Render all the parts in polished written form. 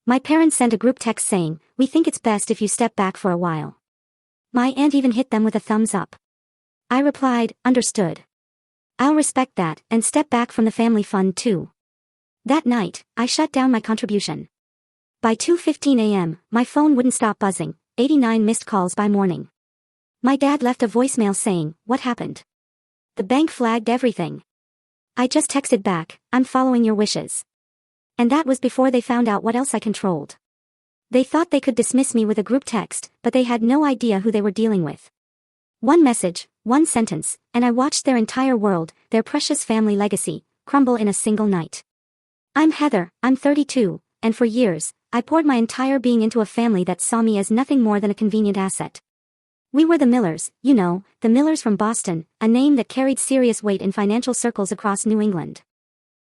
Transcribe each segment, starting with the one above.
My parents sent a group text saying, "We think it's best if you step back for a while." My aunt even hit them with a thumbs up. I replied, "Understood. I'll respect that and step back from the family fund too." That night, I shut down my contribution. By 2:15 a.m., my phone wouldn't stop buzzing, 89 missed calls by morning. My dad left a voicemail saying, "What happened? The bank flagged everything." I just texted back, "I'm following your wishes." And that was before they found out what else I controlled. They thought they could dismiss me with a group text, but they had no idea who they were dealing with. One message, one sentence, and I watched their entire world, their precious family legacy, crumble in a single night. I'm Heather, I'm 32, and for years, I poured my entire being into a family that saw me as nothing more than a convenient asset. We were the Millers, you know, the Millers from Boston, a name that carried serious weight in financial circles across New England.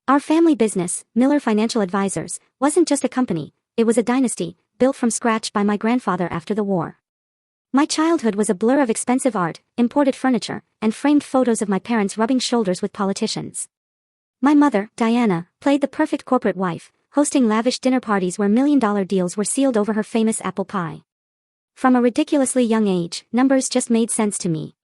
Our family business, Miller Financial Advisors, wasn't just a company, it was a dynasty, built from scratch by my grandfather after the war. My childhood was a blur of expensive art, imported furniture, and framed photos of my parents rubbing shoulders with politicians. My mother, Diana, played the perfect corporate wife, hosting lavish dinner parties where million-dollar deals were sealed over her famous apple pie. From a ridiculously young age, numbers just made sense to me.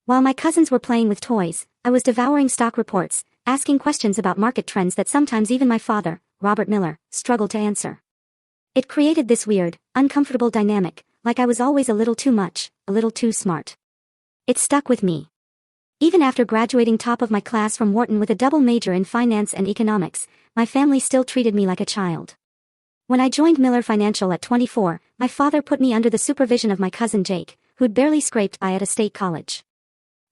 While my cousins were playing with toys, I was devouring stock reports, asking questions about market trends that sometimes even my father, Robert Miller, struggled to answer. It created this weird, uncomfortable dynamic, like I was always a little too much, a little too smart. It stuck with me. Even after graduating top of my class from Wharton with a double major in finance and economics, my family still treated me like a child. When I joined Miller Financial at 24, my father put me under the supervision of my cousin Jake, who'd barely scraped by at a state college.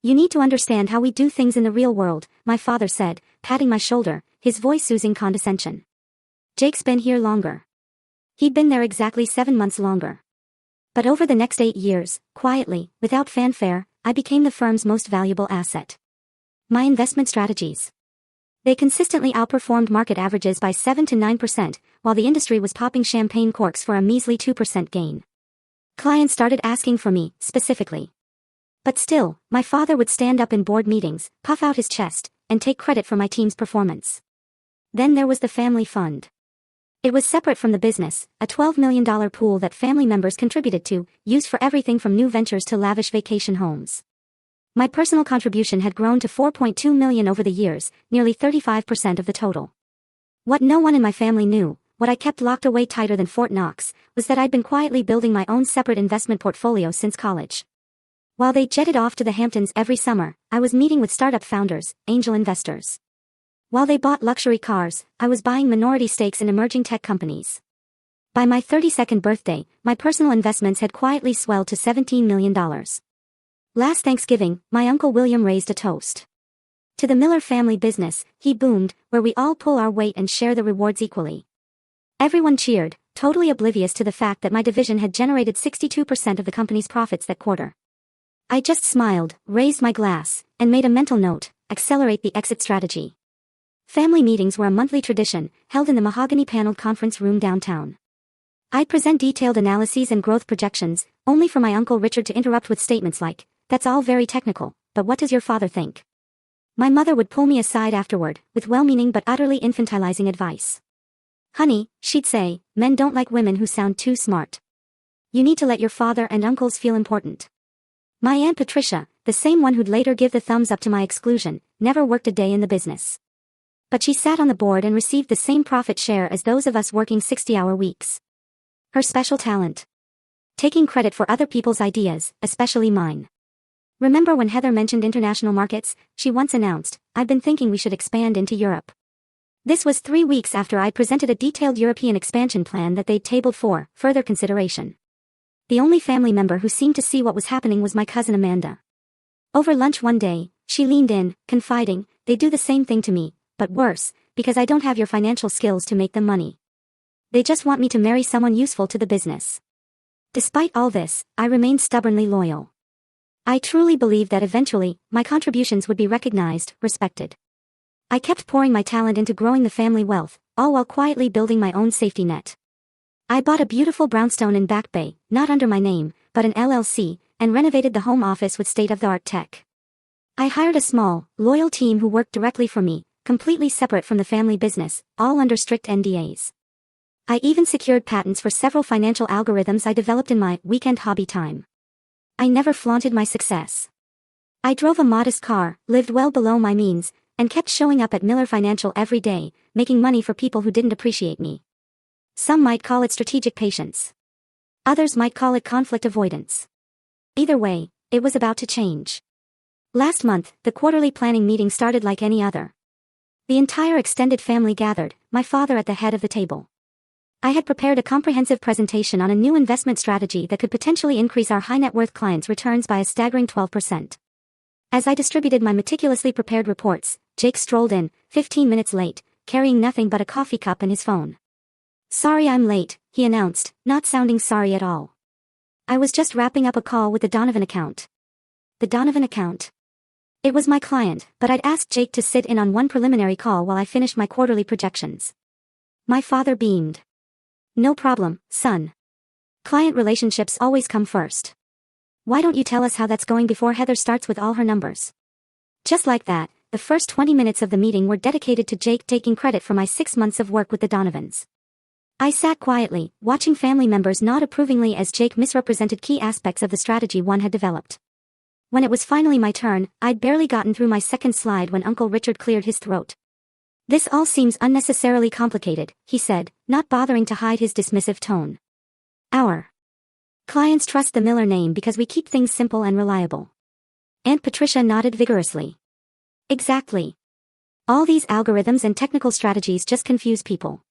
"You need to understand how we do things in the real world," my father said, patting my shoulder, his voice oozing condescension. "Jake's been here longer." He'd been there exactly 7 months longer. But over the next 8 years, quietly, without fanfare, I became the firm's most valuable asset. My investment strategies. They consistently outperformed market averages by 7 to 9%, while the industry was popping champagne corks for a measly 2% gain. Clients started asking for me, specifically. But still, my father would stand up in board meetings, puff out his chest, and take credit for my team's performance. Then there was the family fund. It was separate from the business, a $12 million pool that family members contributed to, used for everything from new ventures to lavish vacation homes. My personal contribution had grown to $4.2 million over the years, nearly 35% of the total. What no one in my family knew, what I kept locked away tighter than Fort Knox, was that I'd been quietly building my own separate investment portfolio since college. While they jetted off to the Hamptons every summer, I was meeting with startup founders, angel investors. While they bought luxury cars, I was buying minority stakes in emerging tech companies. By my 32nd birthday, my personal investments had quietly swelled to $17 million. Last Thanksgiving, my Uncle William raised a toast. To the Miller family business, he boomed, where we all pull our weight and share the rewards equally. Everyone cheered, totally oblivious to the fact that my division had generated 62% of the company's profits that quarter. I just smiled, raised my glass, and made a mental note: accelerate the exit strategy. Family meetings were a monthly tradition, held in the mahogany-paneled conference room downtown. I'd present detailed analyses and growth projections, only for my Uncle Richard to interrupt with statements like, "That's all very technical, but what does your father think?" My mother would pull me aside afterward, with well-meaning but utterly infantilizing advice. "Honey," she'd say, "men don't like women who sound too smart. You need to let your father and uncles feel important." My Aunt Patricia, the same one who'd later give the thumbs up to my exclusion, never worked a day in the business. But she sat on the board and received the same profit share as those of us working 60-hour weeks. Her special talent: taking credit for other people's ideas, especially mine. Remember when Heather mentioned international markets? She once announced, "I've been thinking we should expand into Europe." This was 3 weeks after I presented a detailed European expansion plan that they'd tabled for further consideration. The only family member who seemed to see what was happening was my cousin Amanda. Over lunch one day, she leaned in, confiding, "They do the same thing to me, but worse, because I don't have your financial skills to make them money. They just want me to marry someone useful to the business." Despite all this, I remained stubbornly loyal. I truly believed that eventually, my contributions would be recognized, respected. I kept pouring my talent into growing the family wealth, all while quietly building my own safety net. I bought a beautiful brownstone in Back Bay, not under my name, but an LLC, and renovated the home office with state-of-the-art tech. I hired a small, loyal team who worked directly for me, completely separate from the family business, all under strict NDAs. I even secured patents for several financial algorithms I developed in my weekend hobby time. I never flaunted my success. I drove a modest car, lived well below my means, and kept showing up at Miller Financial every day, making money for people who didn't appreciate me. Some might call it strategic patience. Others might call it conflict avoidance. Either way, it was about to change. Last month, the quarterly planning meeting started like any other. The entire extended family gathered, my father at the head of the table. I had prepared a comprehensive presentation on a new investment strategy that could potentially increase our high-net-worth clients' returns by a staggering 12%. As I distributed my meticulously prepared reports, Jake strolled in, 15 minutes late, carrying nothing but a coffee cup and his phone. "Sorry I'm late," he announced, not sounding sorry at all. "I was just wrapping up a call with the Donovan account." The Donovan account? It was my client, but I'd asked Jake to sit in on one preliminary call while I finished my quarterly projections. My father beamed. "No problem, son. Client relationships always come first. Why don't you tell us how that's going before Heather starts with all her numbers?" Just like that, the first 20 minutes of the meeting were dedicated to Jake taking credit for my 6 months of work with the Donovans. I sat quietly, watching family members nod approvingly as Jake misrepresented key aspects of the strategy one had developed. When it was finally my turn, I'd barely gotten through my second slide when Uncle Richard cleared his throat. "This all seems unnecessarily complicated," he said, not bothering to hide his dismissive tone. "Our clients trust the Miller name because we keep things simple and reliable." Aunt Patricia nodded vigorously. "Exactly. All these algorithms and technical strategies just confuse people."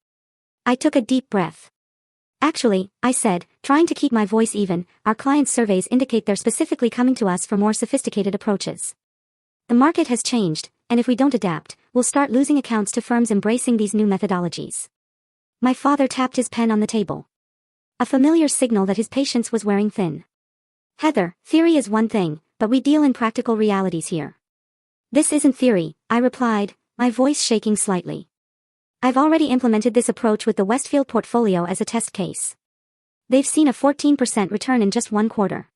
I took a deep breath. "Actually," I said, trying to keep my voice even, "our client surveys indicate they're specifically coming to us for more sophisticated approaches. The market has changed, and if we don't adapt, we'll start losing accounts to firms embracing these new methodologies." My father tapped his pen on the table. A familiar signal that his patience was wearing thin. "Heather, theory is one thing, but we deal in practical realities here." "This isn't theory," I replied, my voice shaking slightly. "I've already implemented this approach with the Westfield portfolio as a test case. They've seen a 14% return in just one quarter."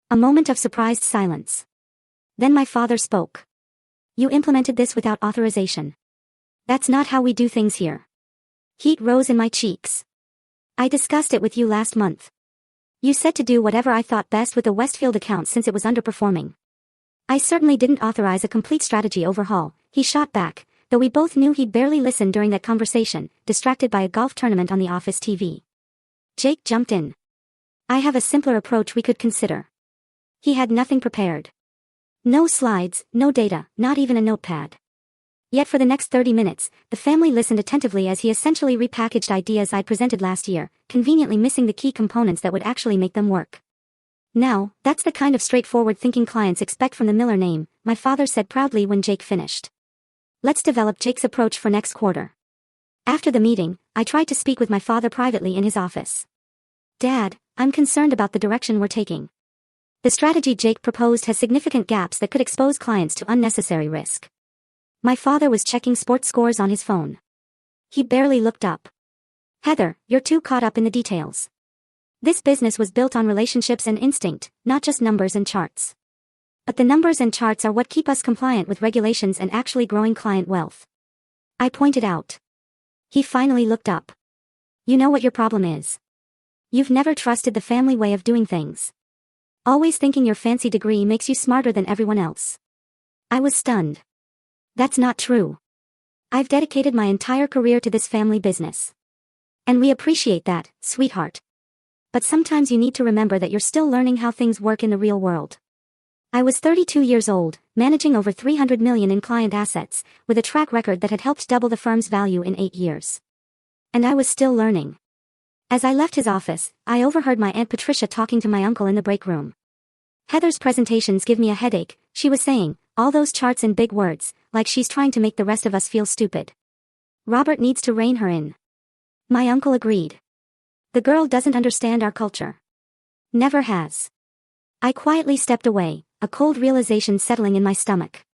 A moment of surprised silence. Then my father spoke. "You implemented this without authorization. That's not how we do things here." Heat rose in my cheeks. "I discussed it with you last month. You said to do whatever I thought best with the Westfield account since it was underperforming." "I certainly didn't authorize a complete strategy overhaul," he shot back, though we both knew he'd barely listened during that conversation, distracted by a golf tournament on the office TV. Jake jumped in. "I have a simpler approach we could consider." He had nothing prepared. No slides, no data, not even a notepad. Yet for the next 30 minutes, the family listened attentively as he essentially repackaged ideas I'd presented last year, conveniently missing the key components that would actually make them work. "Now, that's the kind of straightforward thinking clients expect from the Miller name," my father said proudly when Jake finished. "Let's develop Jake's approach for next quarter." After the meeting, I tried to speak with my father privately in his office. "Dad, I'm concerned about the direction we're taking. The strategy Jake proposed has significant gaps that could expose clients to unnecessary risk." My father was checking sports scores on his phone. He barely looked up. "Heather, you're too caught up in the details. This business was built on relationships and instinct, not just numbers and charts. But the numbers and charts are what keep us compliant with regulations and actually growing client wealth." I pointed out. He finally looked up. "You know what your problem is? You've never trusted the family way of doing things. Always thinking your fancy degree makes you smarter than everyone else." I was stunned. "That's not true. I've dedicated my entire career to this family business. And we appreciate that, sweetheart. But sometimes you need to remember that you're still learning how things work in the real world." I was 32 years old, managing over $300 million in client assets, with a track record that had helped double the firm's value in 8 years. And I was still learning. As I left his office, I overheard my Aunt Patricia talking to my uncle in the break room. "Heather's presentations give me a headache," she was saying, "all those charts and big words, like she's trying to make the rest of us feel stupid. Robert needs to rein her in." My uncle agreed. "The girl doesn't understand our culture. Never has." I quietly stepped away, a cold realization settling in my stomach.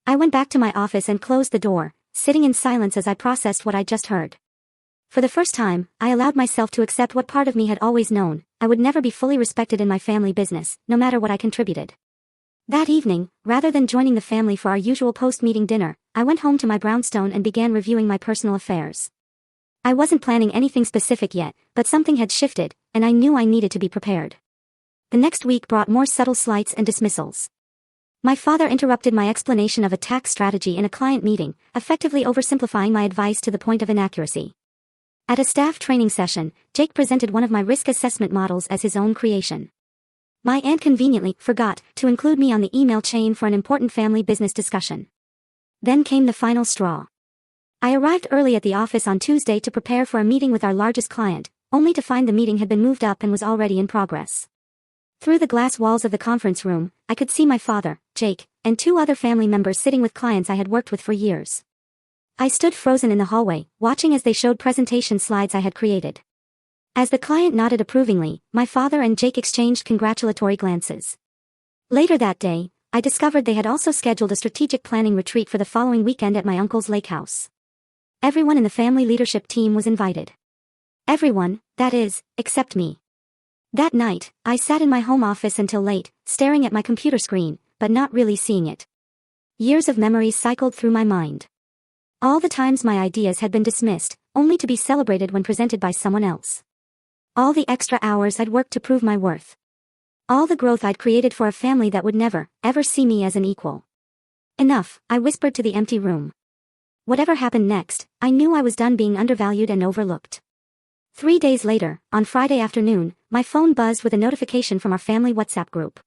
I went back to my office and closed the door, sitting in silence as I processed what I'd just heard. For the first time, I allowed myself to accept what part of me had always known: I would never be fully respected in my family business, no matter what I contributed. That evening, rather than joining the family for our usual post-meeting dinner, I went home to my brownstone and began reviewing my personal affairs. I wasn't planning anything specific yet, but something had shifted, and I knew I needed to be prepared. The next week brought more subtle slights and dismissals. My father interrupted my explanation of a tax strategy in a client meeting, effectively oversimplifying my advice to the point of inaccuracy. At a staff training session, Jake presented one of my risk assessment models as his own creation. My aunt conveniently forgot to include me on the email chain for an important family business discussion. Then came the final straw. I arrived early at the office on Tuesday to prepare for a meeting with our largest client, only to find the meeting had been moved up and was already in progress. Through the glass walls of the conference room, I could see my father, Jake, and two other family members sitting with clients I had worked with for years. I stood frozen in the hallway, watching as they showed presentation slides I had created. As the client nodded approvingly, my father and Jake exchanged congratulatory glances. Later that day, I discovered they had also scheduled a strategic planning retreat for the following weekend at my uncle's lake house. Everyone in the family leadership team was invited. Everyone, that is, except me. That night, I sat in my home office until late, staring at my computer screen, but not really seeing it. Years of memories cycled through my mind. All the times my ideas had been dismissed, only to be celebrated when presented by someone else. All the extra hours I'd worked to prove my worth. All the growth I'd created for a family that would never, ever see me as an equal. Enough, I whispered to the empty room. Whatever happened next, I knew I was done being undervalued and overlooked. 3 days later, on Friday afternoon, my phone buzzed with a notification from our family WhatsApp group.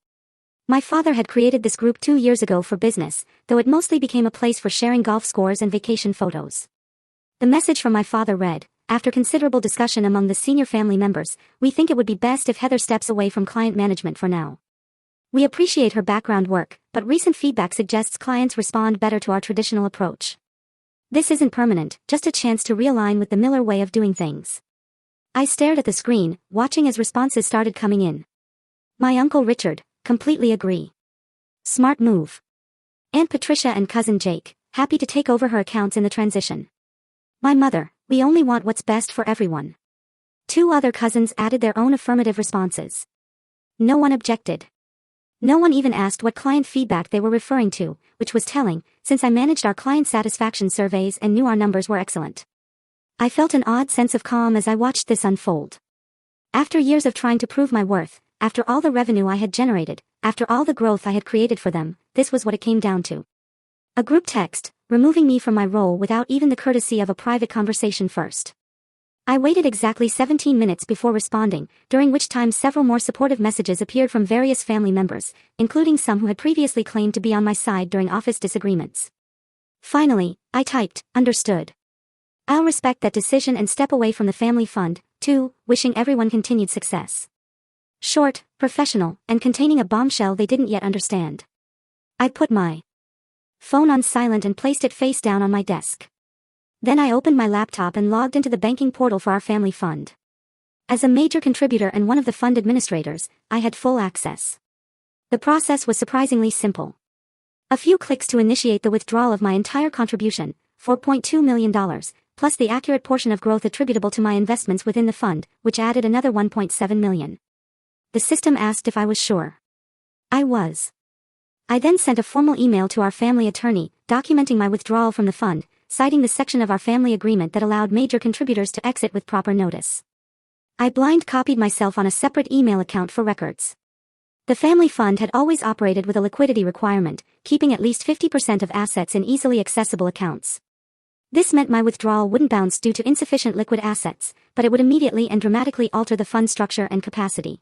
My father had created this group 2 years ago for business, though it mostly became a place for sharing golf scores and vacation photos. The message from my father read, "After considerable discussion among the senior family members, we think it would be best if Heather steps away from client management for now. We appreciate her background work, but recent feedback suggests clients respond better to our traditional approach. This isn't permanent, just a chance to realign with the Miller way of doing things." I stared at the screen, watching as responses started coming in. My Uncle Richard, completely agree. Smart move. Aunt Patricia and Cousin Jake, happy to take over her accounts in the transition. My mother, we only want what's best for everyone. 2 other cousins added their own affirmative responses. No one objected. No one even asked what client feedback they were referring to, which was telling, since I managed our client satisfaction surveys and knew our numbers were excellent. I felt an odd sense of calm as I watched this unfold. After years of trying to prove my worth, after all the revenue I had generated, after all the growth I had created for them, this was what it came down to. A group text, removing me from my role without even the courtesy of a private conversation first. I waited exactly 17 minutes before responding, during which time several more supportive messages appeared from various family members, including some who had previously claimed to be on my side during office disagreements. Finally, I typed, "Understood. I'll respect that decision and step away from the family fund, too, wishing everyone continued success." Short, professional, and containing a bombshell they didn't yet understand. I put my phone on silent and placed it face down on my desk. Then I opened my laptop and logged into the banking portal for our family fund. As a major contributor and one of the fund administrators, I had full access. The process was surprisingly simple. A few clicks to initiate the withdrawal of my entire contribution, $4.2 million, plus the accurate portion of growth attributable to my investments within the fund, which added another $1.7 million. The system asked if I was sure. I was. I then sent a formal email to our family attorney, documenting my withdrawal from the fund, citing the section of our family agreement that allowed major contributors to exit with proper notice. I blind copied myself on a separate email account for records. The family fund had always operated with a liquidity requirement, keeping at least 50% of assets in easily accessible accounts. This meant my withdrawal wouldn't bounce due to insufficient liquid assets, but it would immediately and dramatically alter the fund structure and capacity.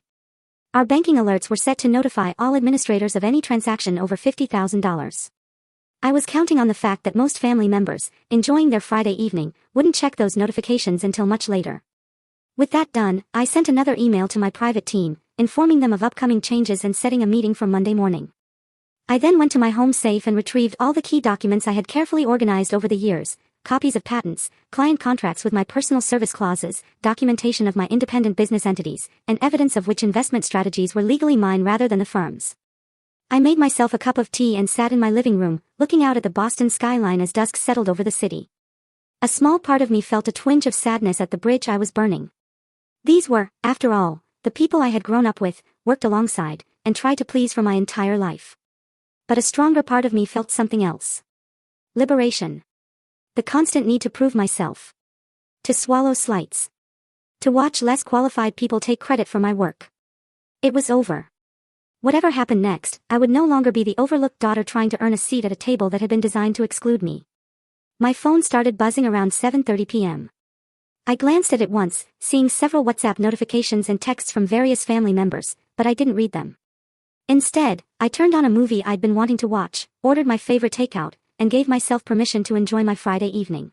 Our banking alerts were set to notify all administrators of any transaction over $50,000. I was counting on the fact that most family members, enjoying their Friday evening, wouldn't check those notifications until much later. With that done, I sent another email to my private team, informing them of upcoming changes and setting a meeting for Monday morning. I then went to my home safe and retrieved all the key documents I had carefully organized over the years, copies of patents, client contracts with my personal service clauses, documentation of my independent business entities, and evidence of which investment strategies were legally mine rather than the firm's. I made myself a cup of tea and sat in my living room, looking out at the Boston skyline as dusk settled over the city. A small part of me felt a twinge of sadness at the bridge I was burning. These were, after all, the people I had grown up with, worked alongside, and tried to please for my entire life. But a stronger part of me felt something else. Liberation. The constant need to prove myself. To swallow slights. To watch less qualified people take credit for my work. It was over. Whatever happened next, I would no longer be the overlooked daughter trying to earn a seat at a table that had been designed to exclude me. My phone started buzzing around 7:30 p.m. I glanced at it once, seeing several WhatsApp notifications and texts from various family members, but I didn't read them. Instead, I turned on a movie I'd been wanting to watch, ordered my favorite takeout, and gave myself permission to enjoy my Friday evening.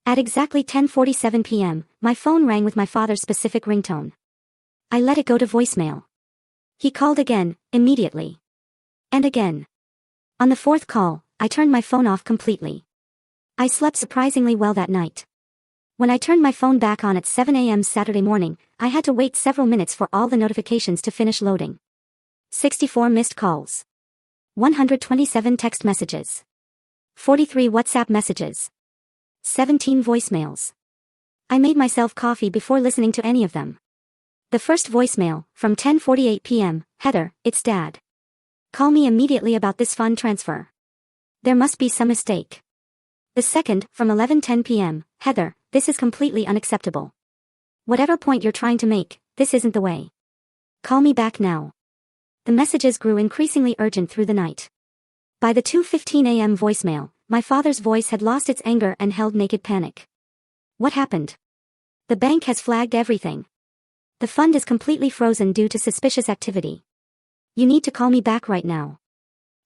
At exactly 10:47 p.m., my phone rang with my father's specific ringtone. I let it go to voicemail. He called again, immediately. And again. On the fourth call, I turned my phone off completely. I slept surprisingly well that night. When I turned my phone back on at 7 a.m. Saturday morning, I had to wait several minutes for all the notifications to finish loading. 64 missed calls. 127 text messages. 43 WhatsApp messages. 17 voicemails. I made myself coffee before listening to any of them. The first voicemail, from 10:48 p.m., Heather, it's Dad. Call me immediately about this fund transfer. There must be some mistake. The second, from 11:10 p.m., Heather, this is completely unacceptable. Whatever point you're trying to make, this isn't the way. Call me back now. The messages grew increasingly urgent through the night. By the 2:15 a.m. voicemail, my father's voice had lost its anger and held naked panic. What happened? The bank has flagged everything. The fund is completely frozen due to suspicious activity. You need to call me back right now.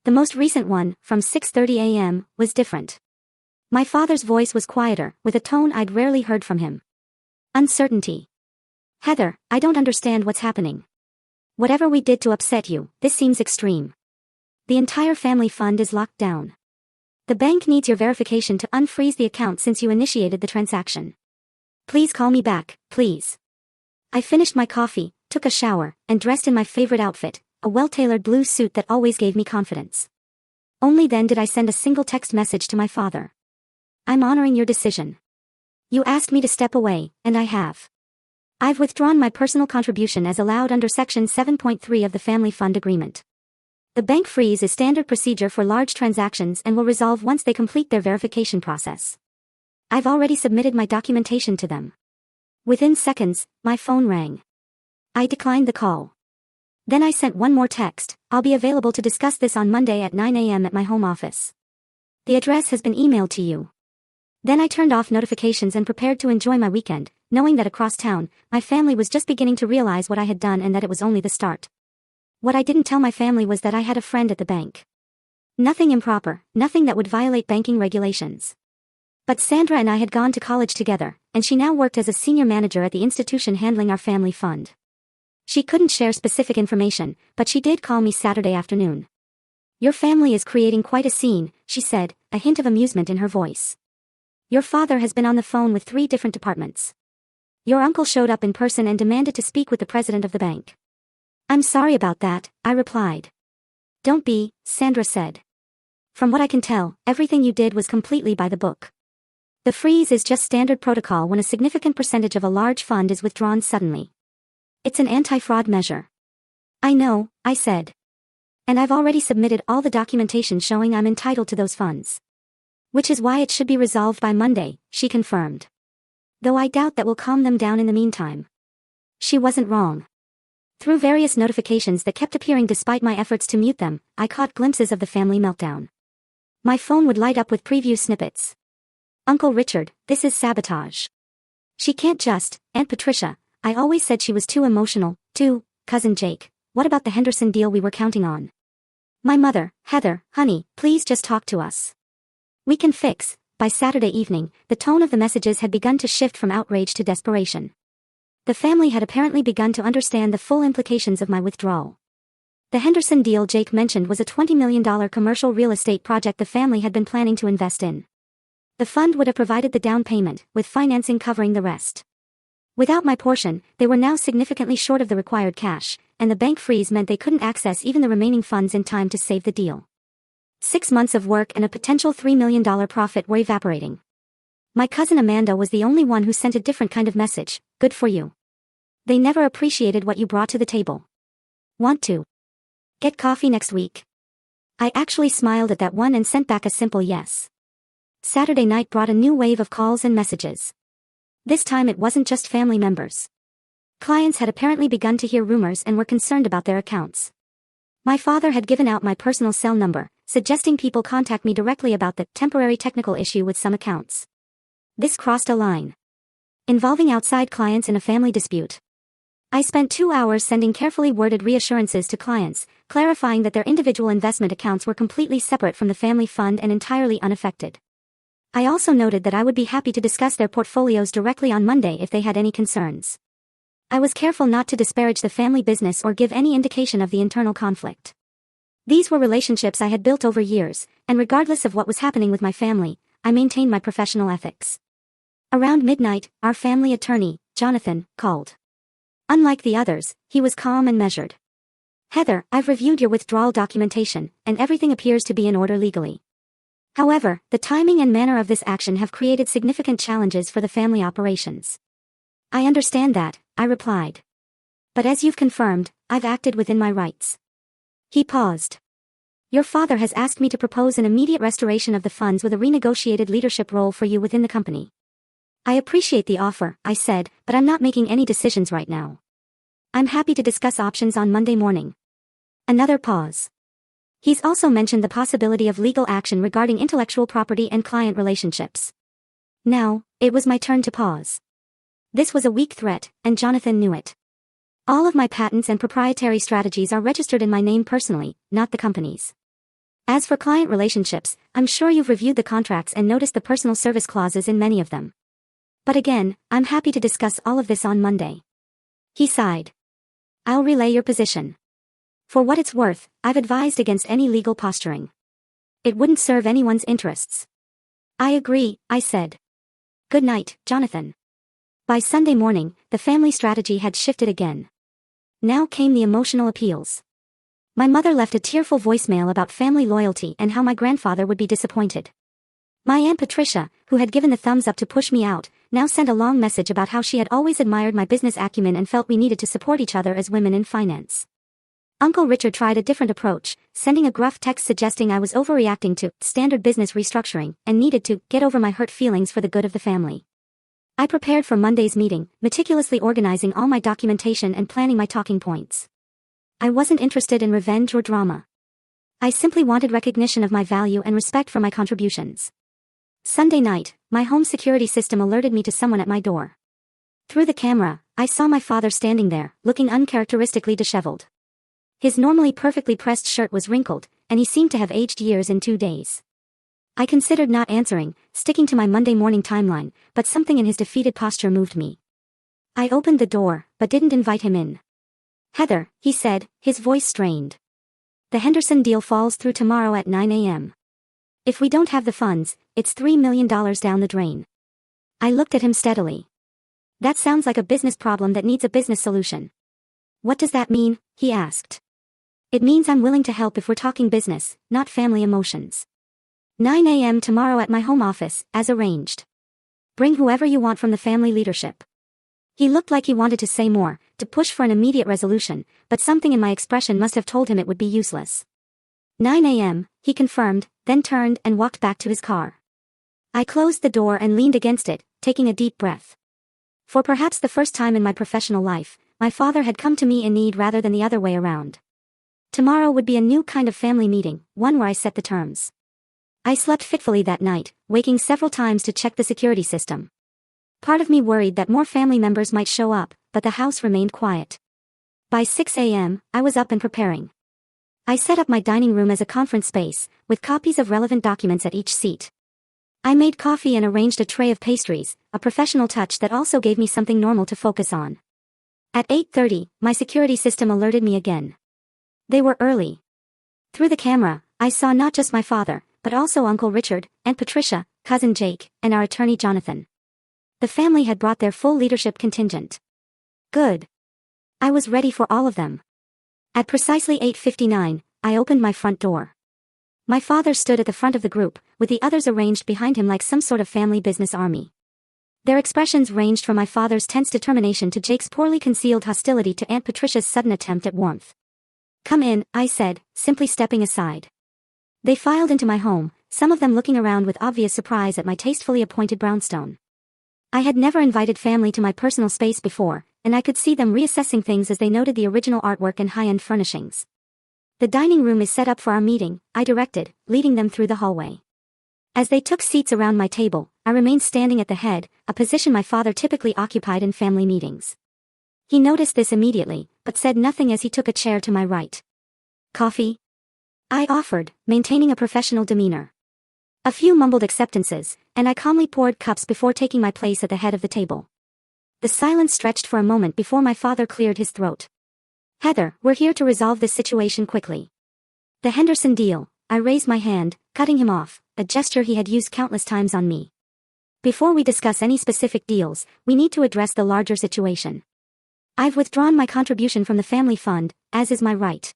The most recent one, from 6:30 a.m., was different. My father's voice was quieter, with a tone I'd rarely heard from him. Uncertainty. Heather, I don't understand what's happening. Whatever we did to upset you, this seems extreme. The entire family fund is locked down. The bank needs your verification to unfreeze the account since you initiated the transaction. Please call me back, please. I finished my coffee, took a shower, and dressed in my favorite outfit, a well-tailored blue suit that always gave me confidence. Only then did I send a single text message to my father. I'm honoring your decision. You asked me to step away, and I have. I've withdrawn my personal contribution as allowed under Section 7.3 of the Family Fund Agreement. The bank freeze is standard procedure for large transactions and will resolve once they complete their verification process. I've already submitted my documentation to them. Within seconds, my phone rang. I declined the call. Then I sent one more text, I'll be available to discuss this on Monday at 9 a.m. at my home office. The address has been emailed to you. Then I turned off notifications and prepared to enjoy my weekend, knowing that across town, my family was just beginning to realize what I had done and that it was only the start. What I didn't tell my family was that I had a friend at the bank. Nothing improper, nothing that would violate banking regulations. But Sandra and I had gone to college together, and she now worked as a senior manager at the institution handling our family fund. She couldn't share specific information, but she did call me Saturday afternoon. Your family is creating quite a scene, she said, a hint of amusement in her voice. Your father has been on the phone with 3 different departments. Your uncle showed up in person and demanded to speak with the president of the bank. I'm sorry about that, I replied. Don't be, Sandra said. From what I can tell, everything you did was completely by the book. The freeze is just standard protocol when a significant percentage of a large fund is withdrawn suddenly. It's an anti-fraud measure. I know, I said. And I've already submitted all the documentation showing I'm entitled to those funds. Which is why it should be resolved by Monday, she confirmed. Though I doubt that will calm them down in the meantime. She wasn't wrong. Through various notifications that kept appearing despite my efforts to mute them, I caught glimpses of the family meltdown. My phone would light up with preview snippets. Uncle Richard, this is sabotage. She can't just, Aunt Patricia, I always said she was too emotional, too, Cousin Jake, what about the Henderson deal we were counting on? My mother, Heather, honey, please just talk to us. We can fix. By Saturday evening, the tone of the messages had begun to shift from outrage to desperation. The family had apparently begun to understand the full implications of my withdrawal. The Henderson deal Jake mentioned was a $20 million commercial real estate project the family had been planning to invest in. The fund would have provided the down payment, with financing covering the rest. Without my portion, they were now significantly short of the required cash, and the bank freeze meant they couldn't access even the remaining funds in time to save the deal. 6 months of work and a potential $3 million profit were evaporating. My cousin Amanda was the only one who sent a different kind of message, good for you. They never appreciated what you brought to the table. Want to get coffee next week? I actually smiled at that one and sent back a simple yes. Saturday night brought a new wave of calls and messages. This time it wasn't just family members. Clients had apparently begun to hear rumors and were concerned about their accounts. My father had given out my personal cell number, suggesting people contact me directly about the temporary technical issue with some accounts. This crossed a line. Involving outside clients in a family dispute. I spent 2 hours sending carefully worded reassurances to clients, clarifying that their individual investment accounts were completely separate from the family fund and entirely unaffected. I also noted that I would be happy to discuss their portfolios directly on Monday if they had any concerns. I was careful not to disparage the family business or give any indication of the internal conflict. These were relationships I had built over years, and regardless of what was happening with my family, I maintained my professional ethics. Around midnight, our family attorney, Jonathan, called. Unlike the others, he was calm and measured. "Heather, I've reviewed your withdrawal documentation, and everything appears to be in order legally. However, the timing and manner of this action have created significant challenges for the family operations." "I understand that," I replied. "But as you've confirmed, I've acted within my rights." He paused. "Your father has asked me to propose an immediate restoration of the funds with a renegotiated leadership role for you within the company." "I appreciate the offer," I said, "but I'm not making any decisions right now. I'm happy to discuss options on Monday morning." Another pause. "He's also mentioned the possibility of legal action regarding intellectual property and client relationships." Now, it was my turn to pause. This was a weak threat, and Jonathan knew it. All of my patents and proprietary strategies are registered in my name personally, not the company's. As for client relationships, I'm sure you've reviewed the contracts and noticed the personal service clauses in many of them. But again, I'm happy to discuss all of this on Monday. He sighed. "I'll relay your position. For what it's worth, I've advised against any legal posturing. It wouldn't serve anyone's interests." "I agree," I said. "Good night, Jonathan." By Sunday morning, the family strategy had shifted again. Now came the emotional appeals. My mother left a tearful voicemail about family loyalty and how my grandfather would be disappointed. My Aunt Patricia, who had given the thumbs up to push me out, now sent a long message about how she had always admired my business acumen and felt we needed to support each other as women in finance. Uncle Richard tried a different approach, sending a gruff text suggesting I was overreacting to standard business restructuring and needed to get over my hurt feelings for the good of the family. I prepared for Monday's meeting, meticulously organizing all my documentation and planning my talking points. I wasn't interested in revenge or drama. I simply wanted recognition of my value and respect for my contributions. Sunday night, my home security system alerted me to someone at my door. Through the camera, I saw my father standing there, looking uncharacteristically disheveled. His normally perfectly pressed shirt was wrinkled, and he seemed to have aged years in 2 days. I considered not answering, sticking to my Monday morning timeline, but something in his defeated posture moved me. I opened the door, but didn't invite him in. "Heather," he said, his voice strained. "The Henderson deal falls through tomorrow at 9 a.m. If we don't have the funds, it's $3 million down the drain." I looked at him steadily. "That sounds like a business problem that needs a business solution." "What does that mean?" he asked. "It means I'm willing to help if we're talking business, not family emotions. 9 a.m. tomorrow at my home office, as arranged. Bring whoever you want from the family leadership." He looked like he wanted to say more, to push for an immediate resolution, but something in my expression must have told him it would be useless. 9 a.m., he confirmed, then turned and walked back to his car. I closed the door and leaned against it, taking a deep breath. For perhaps the first time in my professional life, my father had come to me in need rather than the other way around. Tomorrow would be a new kind of family meeting, one where I set the terms. I slept fitfully that night, waking several times to check the security system. Part of me worried that more family members might show up, but the house remained quiet. By 6 a.m., I was up and preparing. I set up my dining room as a conference space, with copies of relevant documents at each seat. I made coffee and arranged a tray of pastries, a professional touch that also gave me something normal to focus on. At 8:30, my security system alerted me again. They were early. Through the camera, I saw not just my father, but also Uncle Richard, Aunt Patricia, Cousin Jake, and our attorney Jonathan. The family had brought their full leadership contingent. Good. I was ready for all of them. At precisely 8:59, I opened my front door. My father stood at the front of the group, with the others arranged behind him like some sort of family business army. Their expressions ranged from my father's tense determination to Jake's poorly concealed hostility to Aunt Patricia's sudden attempt at warmth. "Come in," I said, simply stepping aside. They filed into my home, some of them looking around with obvious surprise at my tastefully appointed brownstone. I had never invited family to my personal space before, and I could see them reassessing things as they noted the original artwork and high-end furnishings. "The dining room is set up for our meeting," I directed, leading them through the hallway. As they took seats around my table, I remained standing at the head, a position my father typically occupied in family meetings. He noticed this immediately, but said nothing as he took a chair to my right. "Coffee?" I offered, maintaining a professional demeanor. A few mumbled acceptances, and I calmly poured cups before taking my place at the head of the table. The silence stretched for a moment before my father cleared his throat. "Heather, we're here to resolve this situation quickly." "The Henderson deal," I raised my hand, cutting him off, a gesture he had used countless times on me. "Before we discuss any specific deals, we need to address the larger situation. I've withdrawn my contribution from the family fund, as is my right.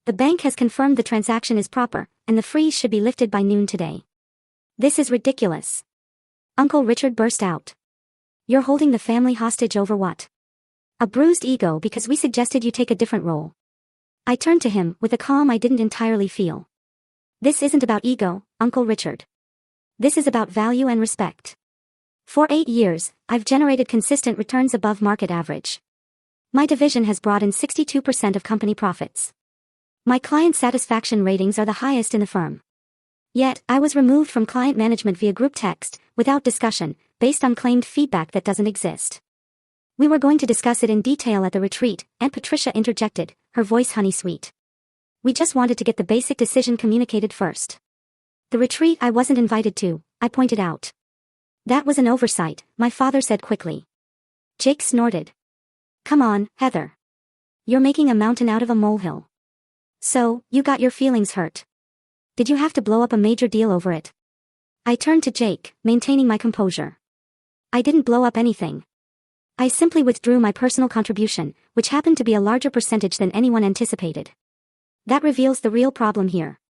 The bank has confirmed the transaction is proper, and the freeze should be lifted by noon today." "This is ridiculous." Uncle Richard burst out. "You're holding the family hostage over what?" "A bruised ego because we suggested you take a different role." I turned to him with a calm I didn't entirely feel. "This isn't about ego, Uncle Richard. This is about value and respect. For 8 years, I've generated consistent returns above market average. My division has brought in 62% of company profits. My client satisfaction ratings are the highest in the firm. Yet, I was removed from client management via group text, without discussion, based on claimed feedback that doesn't exist. We were going to discuss it in detail at the retreat, Aunt Patricia interjected, her voice honey-sweet. "We just wanted to get the basic decision communicated first." "The retreat I wasn't invited to," I pointed out. "That was an oversight," my father said quickly. Jake snorted. "Come on, Heather. You're making a mountain out of a molehill. So, you got your feelings hurt. Did you have to blow up a major deal over it?" I turned to Jake, maintaining my composure. "I didn't blow up anything. I simply withdrew my personal contribution, which happened to be a larger percentage than anyone anticipated. That reveals the real problem here.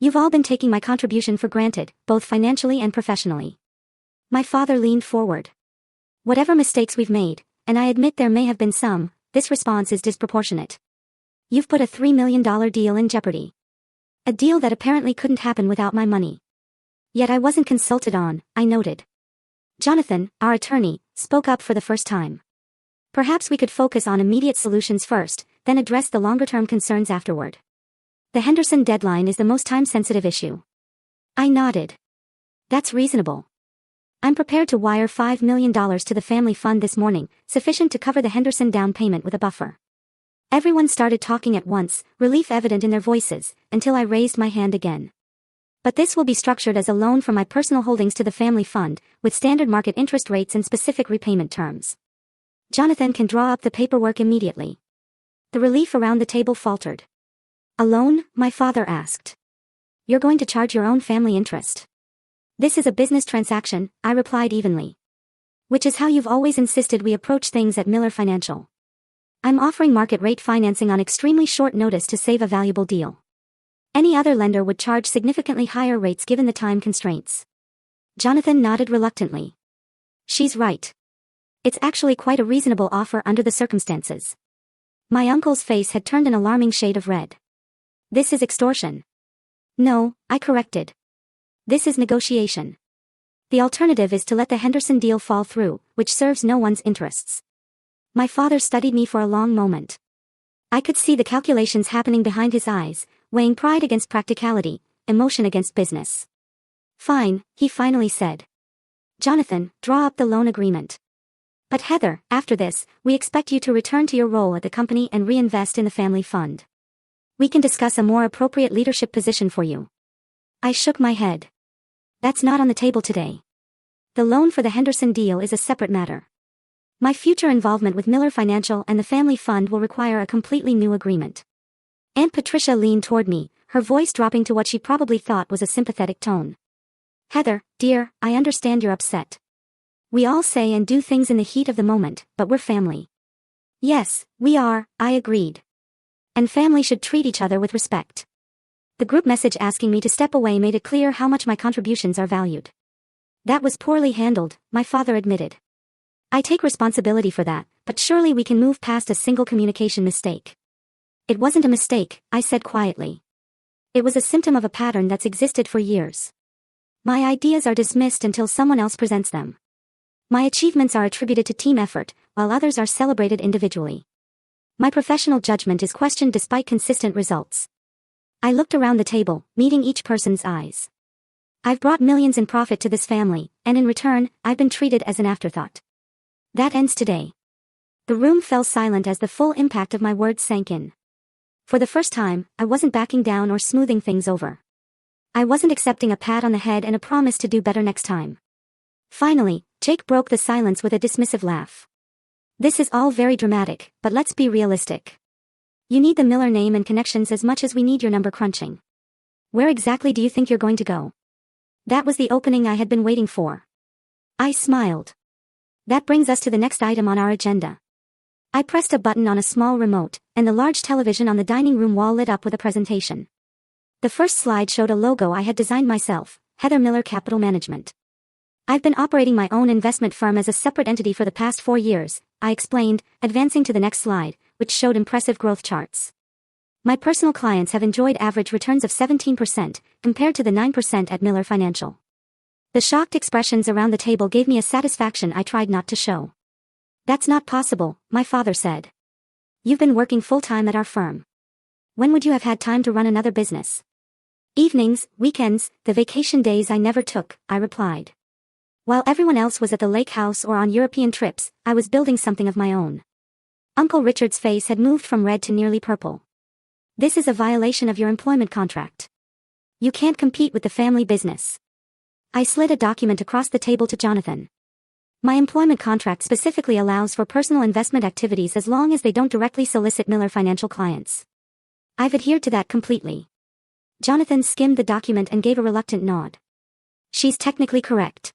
You've all been taking my contribution for granted, both financially and professionally." My father leaned forward. "Whatever mistakes we've made, and I admit there may have been some, this response is disproportionate. You've put a $3 million deal in jeopardy. A deal that apparently couldn't happen without my money. Yet I wasn't consulted on," I noted. Jonathan, our attorney, spoke up for the first time. "Perhaps we could focus on immediate solutions first, then address the longer-term concerns afterward. The Henderson deadline is the most time-sensitive issue." I nodded. "That's reasonable. I'm prepared to wire $5 million to the family fund this morning, sufficient to cover the Henderson down payment with a buffer." Everyone started talking at once, relief evident in their voices, until I raised my hand again. "But this will be structured as a loan from my personal holdings to the family fund, with standard market interest rates and specific repayment terms. Jonathan can draw up the paperwork immediately." The relief around the table faltered. "A loan?" my father asked. "You're going to charge your own family interest?" "This is a business transaction," I replied evenly. "Which is how you've always insisted we approach things at Miller Financial. I'm offering market rate financing on extremely short notice to save a valuable deal. Any other lender would charge significantly higher rates given the time constraints." Jonathan nodded reluctantly. "She's right. It's actually quite a reasonable offer under the circumstances." My uncle's face had turned an alarming shade of red. "This is extortion." "No," I corrected. "This is negotiation. The alternative is to let the Henderson deal fall through, which serves no one's interests." My father studied me for a long moment. I could see the calculations happening behind his eyes, weighing pride against practicality, emotion against business. "Fine," he finally said. "Jonathan, draw up the loan agreement. But Heather, after this, we expect you to return to your role at the company and reinvest in the family fund. We can discuss a more appropriate leadership position for you." I shook my head. "That's not on the table today. The loan for the Henderson deal is a separate matter. My future involvement with Miller Financial and the family fund will require a completely new agreement." Aunt Patricia leaned toward me, her voice dropping to what she probably thought was a sympathetic tone. "Heather, dear, I understand you're upset. We all say and do things in the heat of the moment, but we're family." "Yes, we are," I agreed. "And family should treat each other with respect." The group message asking me to step away made it clear how much my contributions are valued. "That was poorly handled," my father admitted. "I take responsibility for that, but surely we can move past a single communication mistake." "It wasn't a mistake," I said quietly. "It was a symptom of a pattern that's existed for years. My ideas are dismissed until someone else presents them. My achievements are attributed to team effort, while others are celebrated individually. My professional judgment is questioned despite consistent results. I looked around the table, meeting each person's eyes. I've brought millions in profit to this family, and in return, I've been treated as an afterthought. That ends today. The room fell silent as the full impact of my words sank in. For the first time, I wasn't backing down or smoothing things over. I wasn't accepting a pat on the head and a promise to do better next time. Finally, Jake broke the silence with a dismissive laugh. This is all very dramatic, but let's be realistic. You need the Miller name and connections as much as we need your number crunching. Where exactly do you think you're going to go? That was the opening I had been waiting for. I smiled. That brings us to the next item on our agenda. I pressed a button on a small remote, and the large television on the dining room wall lit up with a presentation. The first slide showed a logo I had designed myself, Heather Miller Capital Management. I've been operating my own investment firm as a separate entity for the past 4 years, I explained, advancing to the next slide, which showed impressive growth charts. My personal clients have enjoyed average returns of 17%, compared to the 9% at Miller Financial. The shocked expressions around the table gave me a satisfaction I tried not to show. That's not possible, my father said. You've been working full-time at our firm. When would you have had time to run another business? Evenings, weekends, the vacation days I never took, I replied. While everyone else was at the lake house or on European trips, I was building something of my own. Uncle Richard's face had moved from red to nearly purple. This is a violation of your employment contract. You can't compete with the family business. I slid a document across the table to Jonathan. My employment contract specifically allows for personal investment activities as long as they don't directly solicit Miller Financial clients. I've adhered to that completely. Jonathan skimmed the document and gave a reluctant nod. She's technically correct.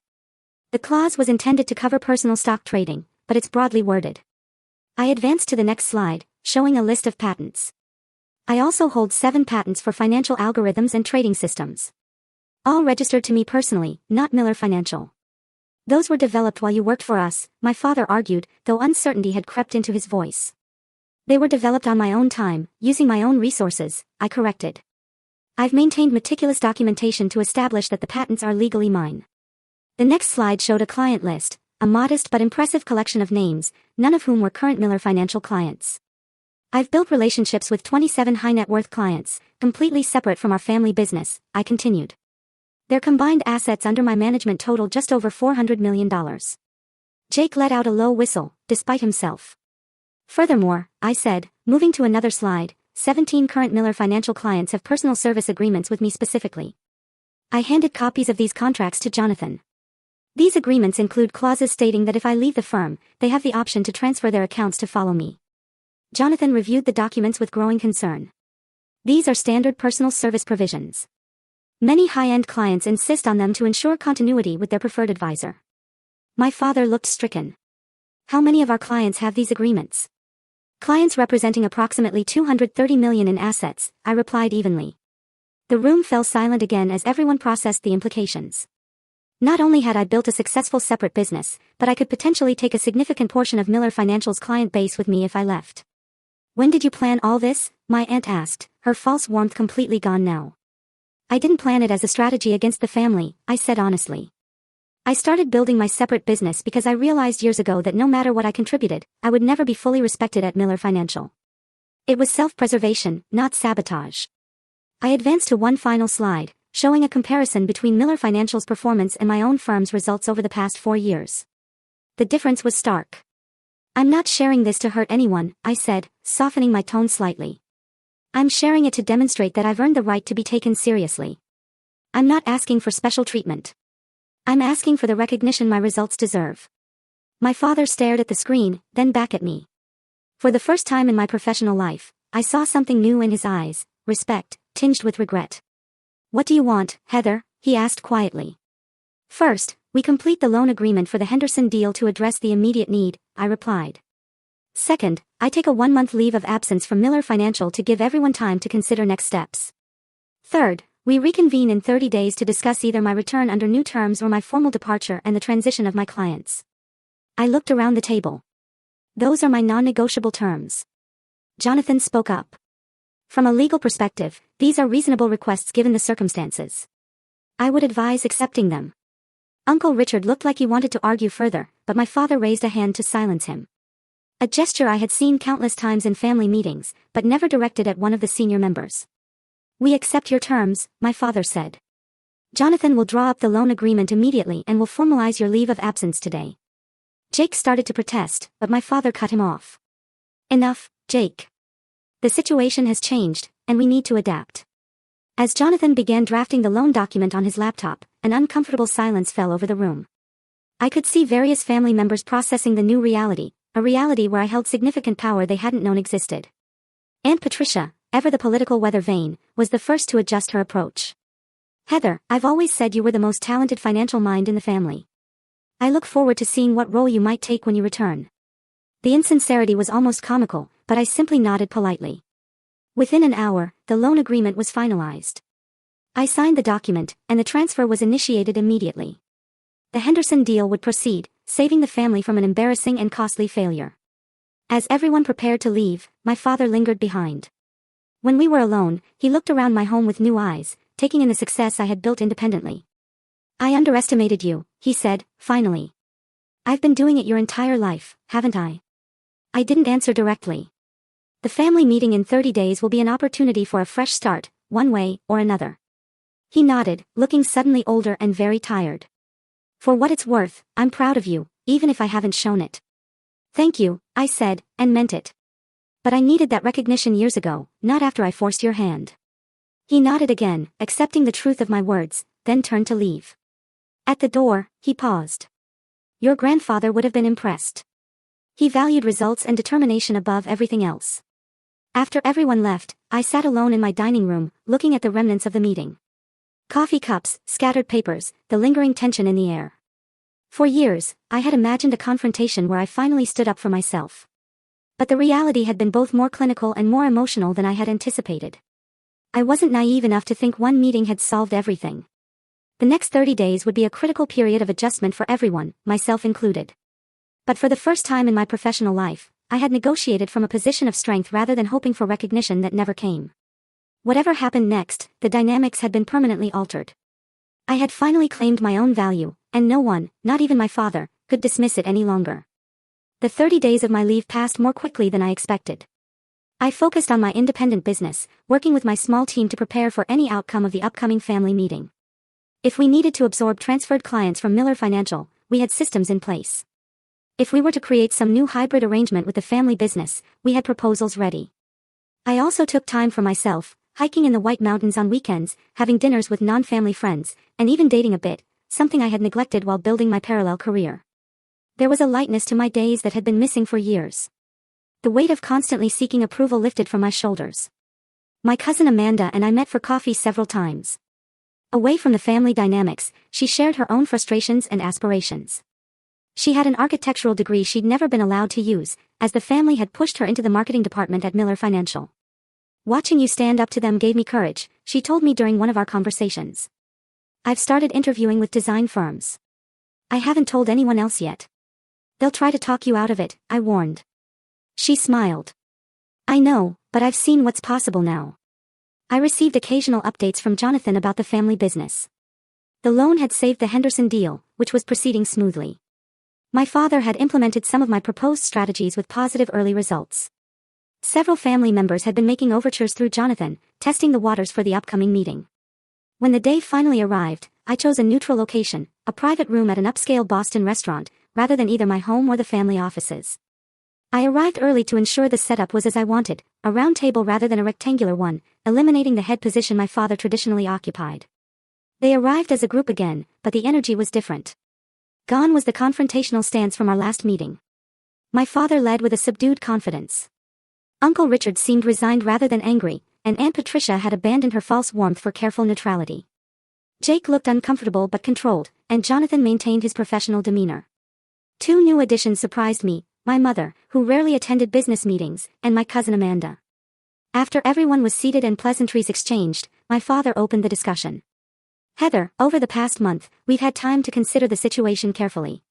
The clause was intended to cover personal stock trading, but it's broadly worded. I advanced to the next slide, showing a list of patents. I also hold 7 patents for financial algorithms and trading systems. All registered to me personally, not Miller Financial. Those were developed while you worked for us, my father argued, though uncertainty had crept into his voice. They were developed on my own time, using my own resources, I corrected. I've maintained meticulous documentation to establish that the patents are legally mine. The next slide showed a client list, a modest but impressive collection of names, none of whom were current Miller Financial clients. I've built relationships with 27 high-net-worth clients, completely separate from our family business, I continued. Their combined assets under my management total just over $400 million. Jake let out a low whistle, despite himself. Furthermore, I said, moving to another slide, 17 current Miller Financial clients have personal service agreements with me specifically. I handed copies of these contracts to Jonathan. These agreements include clauses stating that if I leave the firm, they have the option to transfer their accounts to follow me. Jonathan reviewed the documents with growing concern. These are standard personal service provisions. Many high-end clients insist on them to ensure continuity with their preferred advisor. My father looked stricken. How many of our clients have these agreements? Clients representing approximately $230 million in assets, I replied evenly. The room fell silent again as everyone processed the implications. Not only had I built a successful separate business, but I could potentially take a significant portion of Miller Financial's client base with me if I left. When did you plan all this? My aunt asked, her false warmth completely gone now. I didn't plan it as a strategy against the family, I said honestly. I started building my separate business because I realized years ago that no matter what I contributed, I would never be fully respected at Miller Financial. It was self-preservation, not sabotage. I advanced to one final slide, showing a comparison between Miller Financial's performance and my own firm's results over the past 4 years. The difference was stark. I'm not sharing this to hurt anyone, I said, softening my tone slightly. I'm sharing it to demonstrate that I've earned the right to be taken seriously. I'm not asking for special treatment. I'm asking for the recognition my results deserve. My father stared at the screen, then back at me. For the first time in my professional life, I saw something new in his eyes, respect, tinged with regret. What do you want, Heather? He asked quietly. First, we complete the loan agreement for the Henderson deal to address the immediate need, I replied. Second, I take a 1-month leave of absence from Miller Financial to give everyone time to consider next steps. Third, we reconvene in 30 days to discuss either my return under new terms or my formal departure and the transition of my clients. I looked around the table. Those are my non-negotiable terms. Jonathan spoke up. From a legal perspective, these are reasonable requests given the circumstances. I would advise accepting them. Uncle Richard looked like he wanted to argue further, but my father raised a hand to silence him. A gesture I had seen countless times in family meetings, but never directed at one of the senior members. "We accept your terms," my father said. "Jonathan will draw up the loan agreement immediately and will formalize your leave of absence today." Jake started to protest, but my father cut him off. "Enough, Jake. The situation has changed, and we need to adapt." As Jonathan began drafting the loan document on his laptop, an uncomfortable silence fell over the room. I could see various family members processing the new reality, a reality where I held significant power they hadn't known existed. Aunt Patricia, ever the political weather vane, was the first to adjust her approach. "Heather, I've always said you were the most talented financial mind in the family. I look forward to seeing what role you might take when you return." The insincerity was almost comical, but I simply nodded politely. Within an hour, the loan agreement was finalized. I signed the document, and the transfer was initiated immediately. The Henderson deal would proceed, saving the family from an embarrassing and costly failure. As everyone prepared to leave, my father lingered behind. When we were alone, he looked around my home with new eyes, taking in the success I had built independently. "I underestimated you," he said, finally. "I've been doing it your entire life, haven't I?" I didn't answer directly. The family meeting in 30 days will be an opportunity for a fresh start, one way or another. He nodded, looking suddenly older and very tired. "For what it's worth, I'm proud of you, even if I haven't shown it." "Thank you," I said, and meant it. "But I needed that recognition years ago, not after I forced your hand." He nodded again, accepting the truth of my words, then turned to leave. At the door, he paused. "Your grandfather would have been impressed. He valued results and determination above everything else." After everyone left, I sat alone in my dining room, looking at the remnants of the meeting. Coffee cups, scattered papers, the lingering tension in the air. For years, I had imagined a confrontation where I finally stood up for myself. But the reality had been both more clinical and more emotional than I had anticipated. I wasn't naive enough to think one meeting had solved everything. The next 30 days would be a critical period of adjustment for everyone, myself included. But for the first time in my professional life, I had negotiated from a position of strength rather than hoping for recognition that never came. Whatever happened next, the dynamics had been permanently altered. I had finally claimed my own value, and no one, not even my father, could dismiss it any longer. The 30 days of my leave passed more quickly than I expected. I focused on my independent business, working with my small team to prepare for any outcome of the upcoming family meeting. If we needed to absorb transferred clients from Miller Financial, we had systems in place. If we were to create some new hybrid arrangement with the family business, we had proposals ready. I also took time for myself, hiking in the White Mountains on weekends, having dinners with non-family friends, and even dating a bit, something I had neglected while building my parallel career. There was a lightness to my days that had been missing for years. The weight of constantly seeking approval lifted from my shoulders. My cousin Amanda and I met for coffee several times. Away from the family dynamics, she shared her own frustrations and aspirations. She had an architectural degree she'd never been allowed to use, as the family had pushed her into the marketing department at Miller Financial. "Watching you stand up to them gave me courage," she told me during one of our conversations. "I've started interviewing with design firms. I haven't told anyone else yet. They'll try to talk you out of it," I warned. She smiled. "I know, but I've seen what's possible now." I received occasional updates from Jonathan about the family business. The loan had saved the Henderson deal, which was proceeding smoothly. My father had implemented some of my proposed strategies with positive early results. Several family members had been making overtures through Jonathan, testing the waters for the upcoming meeting. When the day finally arrived, I chose a neutral location, a private room at an upscale Boston restaurant, rather than either my home or the family offices. I arrived early to ensure the setup was as I wanted, a round table rather than a rectangular one, eliminating the head position my father traditionally occupied. They arrived as a group again, but the energy was different. Gone was the confrontational stance from our last meeting. My father led with a subdued confidence. Uncle Richard seemed resigned rather than angry, and Aunt Patricia had abandoned her false warmth for careful neutrality. Jake looked uncomfortable but controlled, and Jonathan maintained his professional demeanor. Two new additions surprised me, my mother, who rarely attended business meetings, and my cousin Amanda. After everyone was seated and pleasantries exchanged, my father opened the discussion. "Heather, over the past month, we've had time to consider the situation carefully.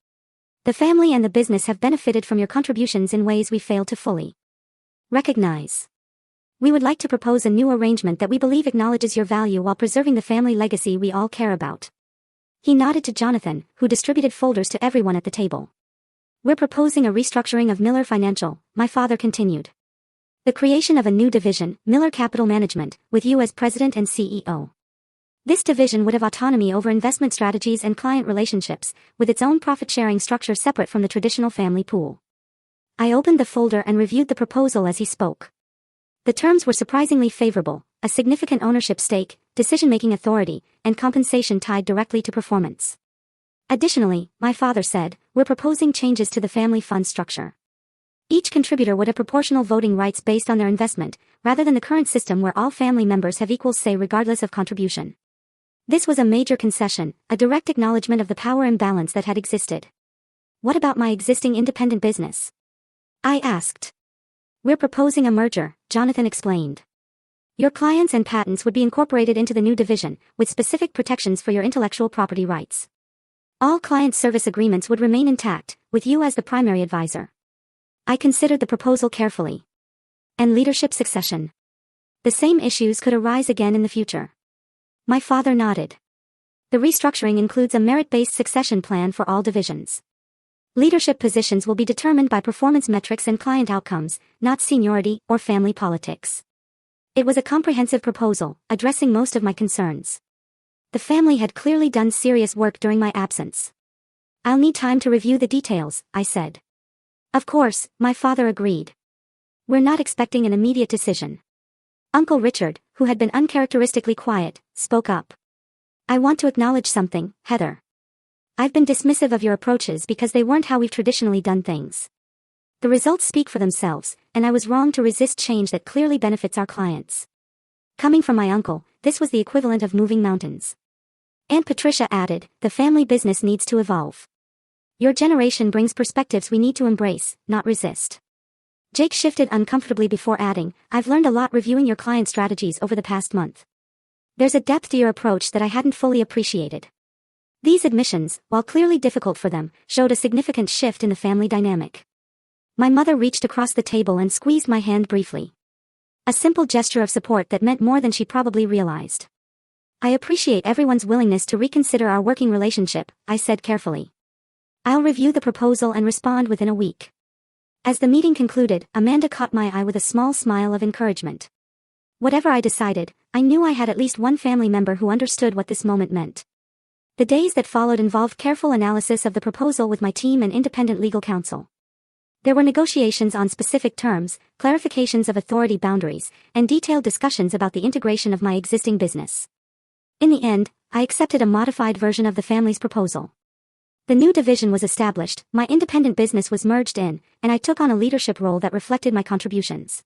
The family and the business have benefited from your contributions in ways we failed to fully recognize. We would like to propose a new arrangement that we believe acknowledges your value while preserving the family legacy we all care about." He nodded to Jonathan, who distributed folders to everyone at the table. We're proposing a restructuring of Miller Financial, my father continued. The creation of a new division, Miller Capital Management, with you as president and CEO. This division would have autonomy over investment strategies and client relationships, with its own profit-sharing structure separate from the traditional family pool. I opened the folder and reviewed the proposal as he spoke. The terms were surprisingly favorable: a significant ownership stake, decision-making authority, and compensation tied directly to performance. Additionally, my father said, we're proposing changes to the family fund structure. Each contributor would have proportional voting rights based on their investment, rather than the current system where all family members have equal say regardless of contribution. This was a major concession, a direct acknowledgement of the power imbalance that had existed. What about my existing independent business? I asked. We're proposing a merger, Jonathan explained. Your clients and patents would be incorporated into the new division, with specific protections for your intellectual property rights. All client service agreements would remain intact, with you as the primary advisor. I considered the proposal carefully. And leadership succession. The same issues could arise again in the future. My father nodded. The restructuring includes a merit-based succession plan for all divisions. Leadership positions will be determined by performance metrics and client outcomes, not seniority or family politics. It was a comprehensive proposal, addressing most of my concerns. The family had clearly done serious work during my absence. I'll need time to review the details, I said. Of course, my father agreed. We're not expecting an immediate decision. Uncle Richard, who had been uncharacteristically quiet, spoke up. I want to acknowledge something, Heather. I've been dismissive of your approaches because they weren't how we've traditionally done things. The results speak for themselves, and I was wrong to resist change that clearly benefits our clients. Coming from my uncle, this was the equivalent of moving mountains. Aunt Patricia added, the family business needs to evolve. Your generation brings perspectives we need to embrace, not resist. Jake shifted uncomfortably before adding, I've learned a lot reviewing your client strategies over the past month. There's a depth to your approach that I hadn't fully appreciated. These admissions, while clearly difficult for them, showed a significant shift in the family dynamic. My mother reached across the table and squeezed my hand briefly. A simple gesture of support that meant more than she probably realized. I appreciate everyone's willingness to reconsider our working relationship, I said carefully. I'll review the proposal and respond within a week. As the meeting concluded, Amanda caught my eye with a small smile of encouragement. Whatever I decided, I knew I had at least one family member who understood what this moment meant. The days that followed involved careful analysis of the proposal with my team and independent legal counsel. There were negotiations on specific terms, clarifications of authority boundaries, and detailed discussions about the integration of my existing business. In the end, I accepted a modified version of the family's proposal. The new division was established, my independent business was merged in, and I took on a leadership role that reflected my contributions.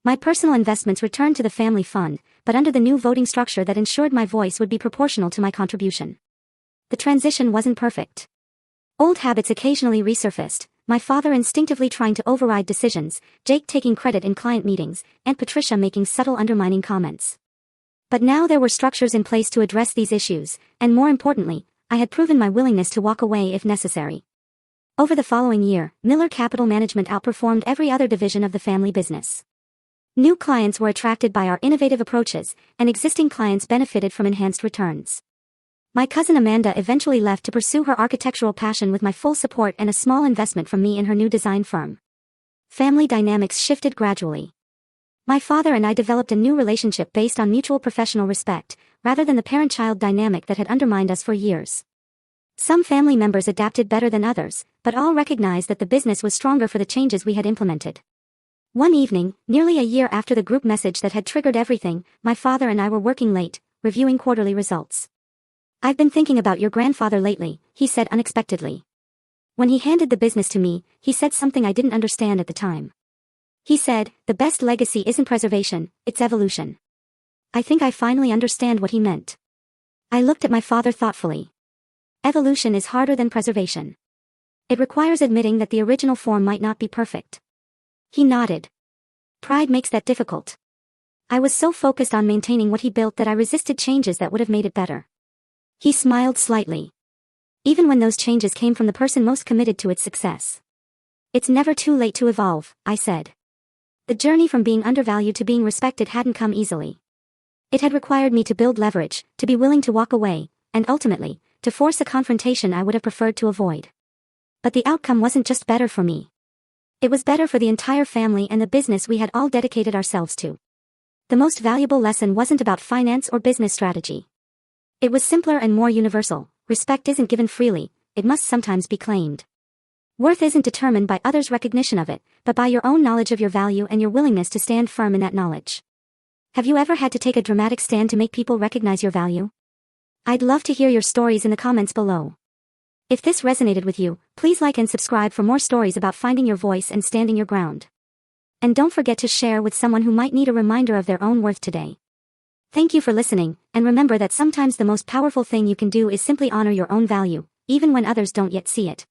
My personal investments returned to the family fund, but under the new voting structure that ensured my voice would be proportional to my contribution. The transition wasn't perfect. Old habits occasionally resurfaced, my father instinctively trying to override decisions, Jake taking credit in client meetings, and Patricia making subtle undermining comments. But now there were structures in place to address these issues, and more importantly, I had proven my willingness to walk away if necessary. Over the following year, Miller Capital Management outperformed every other division of the family business. New clients were attracted by our innovative approaches, and existing clients benefited from enhanced returns. My cousin Amanda eventually left to pursue her architectural passion with my full support and a small investment from me in her new design firm. Family dynamics shifted gradually. My father and I developed a new relationship based on mutual professional respect, rather than the parent-child dynamic that had undermined us for years. Some family members adapted better than others, but all recognized that the business was stronger for the changes we had implemented. One evening, nearly a year after the group message that had triggered everything, my father and I were working late, reviewing quarterly results. I've been thinking about your grandfather lately, he said unexpectedly. When he handed the business to me, he said something I didn't understand at the time. He said, the best legacy isn't preservation, it's evolution. I think I finally understand what he meant. I looked at my father thoughtfully. Evolution is harder than preservation. It requires admitting that the original form might not be perfect. He nodded. Pride makes that difficult. I was so focused on maintaining what he built that I resisted changes that would have made it better. He smiled slightly. Even when those changes came from the person most committed to its success. It's never too late to evolve, I said. The journey from being undervalued to being respected hadn't come easily. It had required me to build leverage, to be willing to walk away, and ultimately, to force a confrontation I would have preferred to avoid. But the outcome wasn't just better for me. It was better for the entire family and the business we had all dedicated ourselves to. The most valuable lesson wasn't about finance or business strategy. It was simpler and more universal. Respect isn't given freely, it must sometimes be claimed. Worth isn't determined by others' recognition of it, but by your own knowledge of your value and your willingness to stand firm in that knowledge. Have you ever had to take a dramatic stand to make people recognize your value? I'd love to hear your stories in the comments below. If this resonated with you, please like and subscribe for more stories about finding your voice and standing your ground. And don't forget to share with someone who might need a reminder of their own worth today. Thank you for listening, and remember that sometimes the most powerful thing you can do is simply honor your own value, even when others don't yet see it.